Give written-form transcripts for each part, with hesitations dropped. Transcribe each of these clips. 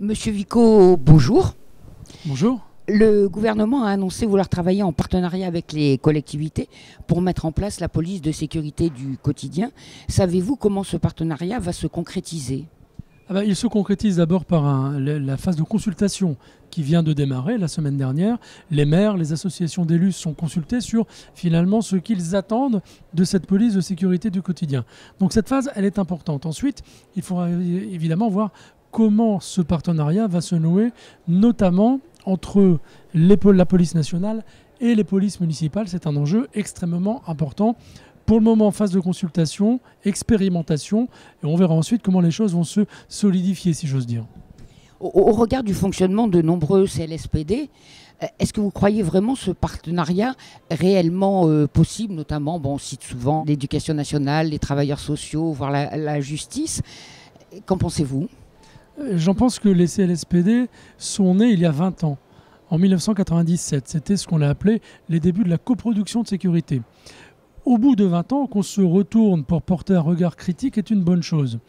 Monsieur Vico, bonjour. Bonjour. Le gouvernement a annoncé vouloir travailler en partenariat avec les collectivités pour mettre en place la police de sécurité du quotidien. Savez-vous comment ce partenariat va se concrétiser ? Il se concrétise d'abord par la phase de consultation qui vient de démarrer la semaine dernière. Les maires, les associations d'élus sont consultés sur finalement ce qu'ils attendent de cette police de sécurité du quotidien. Donc cette phase, elle est importante. Ensuite, il faudra évidemment voir comment ce partenariat va se nouer, notamment entre la police nationale et les polices municipales. C'est un enjeu extrêmement important. Pour le moment, phase de consultation, expérimentation, et on verra ensuite comment les choses vont se solidifier, si j'ose dire. Au regard du fonctionnement de nombreux CLSPD, est-ce que vous croyez vraiment ce partenariat réellement possible, notamment, on cite souvent l'éducation nationale, les travailleurs sociaux, voire la justice. Qu'en pensez-vous ? J'en pense que les CLSPD sont nés il y a 20 ans, en 1997. C'était ce qu'on a appelé les débuts de la coproduction de sécurité. Au bout de 20 ans, qu'on se retourne pour porter un regard critique est une bonne chose.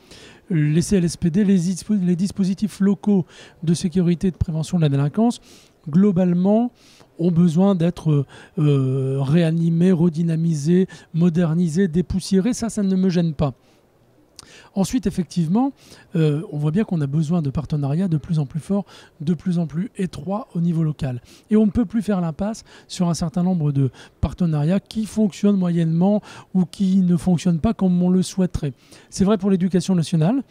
Les CLSPD, les dispositifs locaux de sécurité et de prévention de la délinquance, globalement, ont besoin d'être réanimés, redynamisés, modernisés, dépoussiérés. Ça ne me gêne pas. Ensuite, effectivement, on voit bien qu'on a besoin de partenariats de plus en plus forts, de plus en plus étroits au niveau local. Et on ne peut plus faire l'impasse sur un certain nombre de partenariats qui fonctionnent moyennement ou qui ne fonctionnent pas comme on le souhaiterait. C'est vrai pour l'éducation nationale,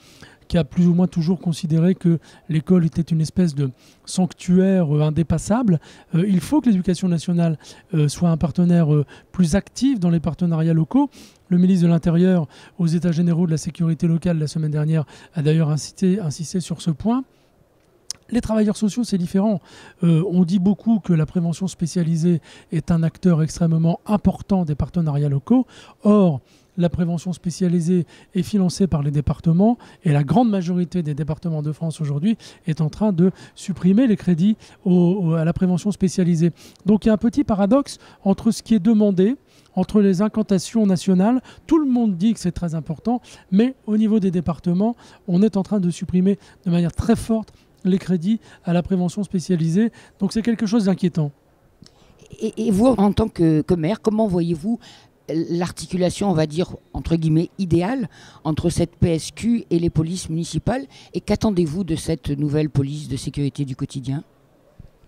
qui a plus ou moins toujours considéré que l'école était une espèce de sanctuaire indépassable. Il faut que l'éducation nationale soit un partenaire plus actif dans les partenariats locaux. Le ministre de l'Intérieur, aux États généraux de la sécurité locale la semaine dernière, a d'ailleurs insisté sur ce point. Les travailleurs sociaux, c'est différent. On dit beaucoup que la prévention spécialisée est un acteur extrêmement important des partenariats locaux. Or, la prévention spécialisée est financée par les départements et la grande majorité des départements de France aujourd'hui est en train de supprimer les crédits à la prévention spécialisée. Donc il y a un petit paradoxe entre ce qui est demandé, entre les incantations nationales. Tout le monde dit que c'est très important, mais au niveau des départements, on est en train de supprimer de manière très forte les crédits à la prévention spécialisée. Donc c'est quelque chose d'inquiétant. Et vous, en tant que maire, comment voyez-vous l'articulation, on va dire, entre guillemets, idéale entre cette PSQ et les polices municipales? Et qu'attendez-vous de cette nouvelle police de sécurité du quotidien ?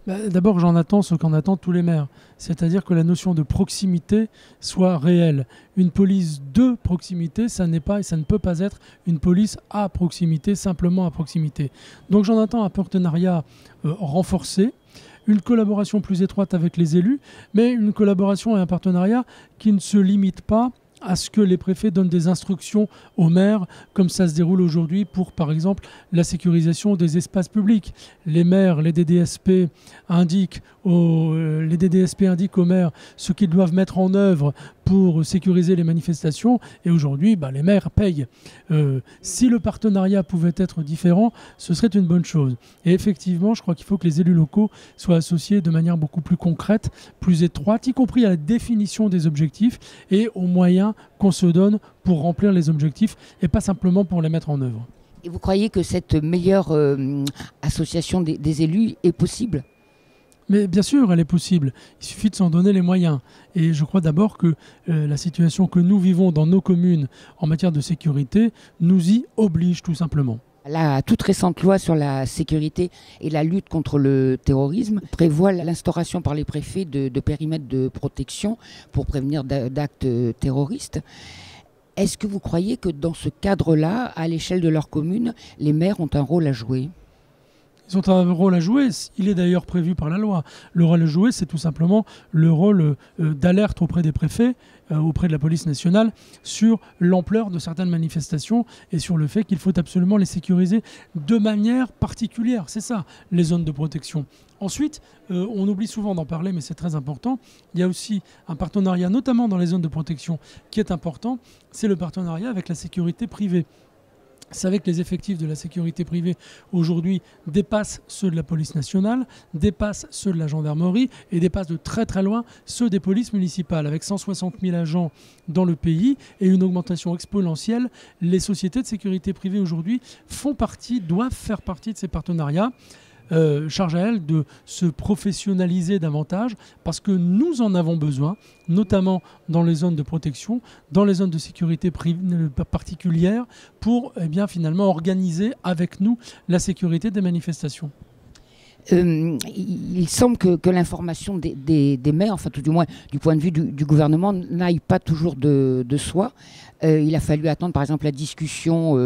D'abord, j'en attends ce qu'en attendent tous les maires. C'est-à-dire que la notion de proximité soit réelle. Une police de proximité, ça n'est pas et ça ne peut pas être une police à proximité, simplement à proximité. Donc j'en attends un partenariat renforcé, une collaboration plus étroite avec les élus, mais une collaboration et un partenariat qui ne se limite pas à ce que les préfets donnent des instructions aux maires, comme ça se déroule aujourd'hui pour, par exemple, la sécurisation des espaces publics. Les maires, les DDSP indiquent aux maires ce qu'ils doivent mettre en œuvre pour sécuriser les manifestations. Et aujourd'hui, les maires payent. Si le partenariat pouvait être différent, ce serait une bonne chose. Et effectivement, je crois qu'il faut que les élus locaux soient associés de manière beaucoup plus concrète, plus étroite, y compris à la définition des objectifs et aux moyens qu'on se donne pour remplir les objectifs et pas simplement pour les mettre en œuvre. Et vous croyez que cette meilleure association des élus est possible ? Mais bien sûr, elle est possible. Il suffit de s'en donner les moyens. Et je crois d'abord que la situation que nous vivons dans nos communes en matière de sécurité nous y oblige tout simplement. La toute récente loi sur la sécurité et la lutte contre le terrorisme prévoit l'instauration par les préfets de périmètres de protection pour prévenir d'actes terroristes. Est-ce que vous croyez que dans ce cadre-là, à l'échelle de leur commune, les maires ont un rôle à jouer ? Ils ont un rôle à jouer, il est d'ailleurs prévu par la loi. Le rôle à jouer, c'est tout simplement le rôle d'alerte auprès des préfets, auprès de la police nationale, sur l'ampleur de certaines manifestations et sur le fait qu'il faut absolument les sécuriser de manière particulière. C'est ça, les zones de protection. Ensuite, on oublie souvent d'en parler, mais c'est très important. Il y a aussi un partenariat, notamment dans les zones de protection, qui est important. C'est le partenariat avec la sécurité privée. savez que les effectifs de la sécurité privée aujourd'hui dépassent ceux de la police nationale, dépassent ceux de la gendarmerie et dépassent de très très loin ceux des polices municipales. Avec 160 000 agents dans le pays et une augmentation exponentielle, les sociétés de sécurité privée aujourd'hui doivent faire partie de ces partenariats. Charge à elle de se professionnaliser davantage parce que nous en avons besoin, notamment dans les zones de protection, dans les zones de sécurité particulière, pour finalement organiser avec nous la sécurité des manifestations. Il semble que l'information des maires, enfin tout du moins du point de vue du gouvernement, n'aille pas toujours de soi. Il a fallu attendre par exemple la discussion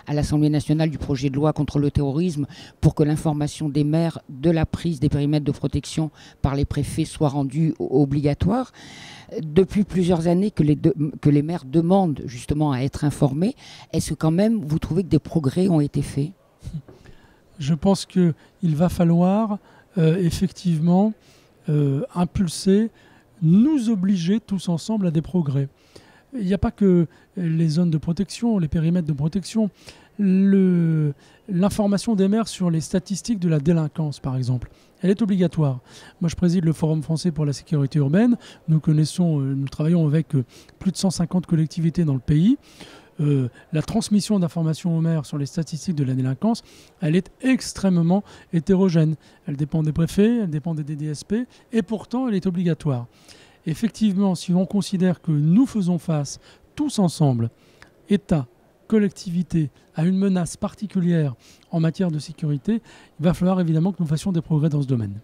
à l'Assemblée nationale du projet de loi contre le terrorisme pour que l'information des maires de la prise des périmètres de protection par les préfets soit rendue obligatoire. Depuis plusieurs années que les maires demandent justement à être informés, est-ce que quand même vous trouvez que des progrès ont été faits ? Je pense qu'il va falloir effectivement impulser, nous obliger tous ensemble à des progrès. Il n'y a pas que les zones de protection, les périmètres de protection. L'information des maires sur les statistiques de la délinquance, par exemple, elle est obligatoire. Moi, je préside le Forum français pour la sécurité urbaine. Nous travaillons avec plus de 150 collectivités dans le pays. La transmission d'informations aux maires sur les statistiques de la délinquance, elle est extrêmement hétérogène. Elle dépend des préfets, elle dépend des DDSP, et pourtant elle est obligatoire. Effectivement, si on considère que nous faisons face tous ensemble, État, collectivité, à une menace particulière en matière de sécurité, il va falloir évidemment que nous fassions des progrès dans ce domaine.